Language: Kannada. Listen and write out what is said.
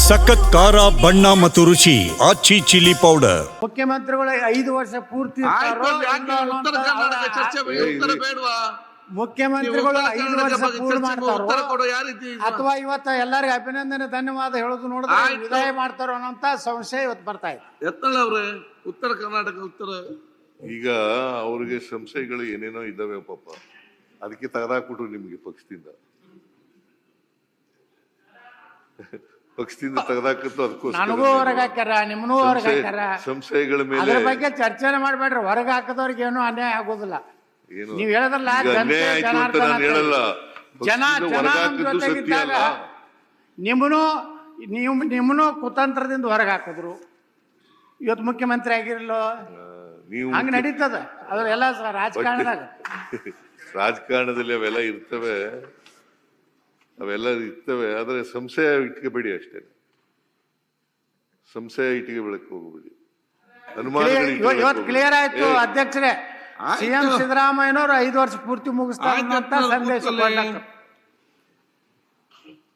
ಸಖತ್ ಖಾರ ಬಣ್ಣ ಮತ್ತು ರುಚಿ ಆಚಿ ಚಿಲ್ಲಿ ಪೌಡರ್. ಮುಖ್ಯಮಂತ್ರಿಗಳು 5 ವರ್ಷ ಪೂರ್ತಿ ಮುಖ್ಯಮಂತ್ರಿಗಳು 5 ವರ್ಷ ಪೂರ್ಣ ಮಾಡ್ತಾರೋ ಅಥವಾ ಇವತ್ತ ಎಲ್ಲರಿಗೂ ಅಭಿನಂದನೆ ಧನ್ಯವಾದ ಹೇಳೋದು ನೋಡಿದ್ರೆ ವಿದಾಯ ಮಾಡ್ತಾರೋ ಅನ್ನೋಂತ ಸಂಶಯ ಇವತ್ತು ಬರ್ತಾ ಇದೆ. ಎತ್ತಲ್ಲ ಅವ್ರೆ ಉತ್ತರ ಕರ್ನಾಟಕ ಉತ್ತರ ಈಗ ಅವ್ರಿಗೆ ಸಂಶಯಗಳು ಏನೇನೋ ಇದ್ದಾವೆ ಪಾಪ, ಅದಕ್ಕೆ ತೆಗೆದಾಕ್ಬಿಟ್ರು ನಿಮ್ಗೆ ಪಕ್ಷದಿಂದ ತೆಗೆದಾಕತ್ತು. ನನಗೂ ಹೊರಗೆ ಹಾಕ್ಯಾರ, ನಿಮ್ಮನೂ ಹೊರಗೆ ಹಾಕ್ಯಾರ. ಸಂಶಯಗಳ ಮೇಲೆ ಅದ್ರ ಬಗ್ಗೆ ಚರ್ಚೆನೆ ಮಾಡ್ಬೇಡ್ರಿ. ಹೊರಗೆ ಹಾಕದವ್ರಿಗೆ ಏನು ಅನ್ಯಾಯ ಆಗೋದಿಲ್ಲ. ನೀವ್ ಹೇಳಿದ್ರಲ್ಲ ಅನ್ಯಾಯ ಆಯ್ತು ಅಂತ ನಾನು ಹೇಳಲ್ಲ. ಜೊತೆಗಿದ್ದಾಗ ನಿಮ್ಮನು ಕುತಂತ್ರದಿಂದ ಹೊರಗೆ ಹಾಕಿದ್ರು. ಇವತ್ತು ಮುಖ್ಯಮಂತ್ರಿ ಆಗಿರಲ್ಲ, ಹಂಗ ನಡೀತದ. ಅದ್ರೆಲ್ಲ ರಾಜಕಾರಣದಾಗ ರಾಜಕಾರಣದಲ್ಲಿ ಅವೆಲ್ಲ ಇರ್ತವೆ, ಆದ್ರೆ ಸಂಶಯ ಇಟ್ಕೋಬೇಡಿ ಅಷ್ಟೇ. ಸಂಶಯ ಇಟ್ಕೋಬೇಡಕ್ಕೆ ಹೋಗ್ಬೇಡಿ. ಇವತ್ತು ಕ್ಲಿಯರ್ ಆಯ್ತು ಅಧ್ಯಕ್ಷರೇ. ಸಿಎಂ ಸಿದ್ದರಾಮಯ್ಯನವರು 5 ವರ್ಷ ಪೂರ್ತಿ ಮುಗಿಸ್ತಾರೆ ಅಂತ ಸಂದೇಶ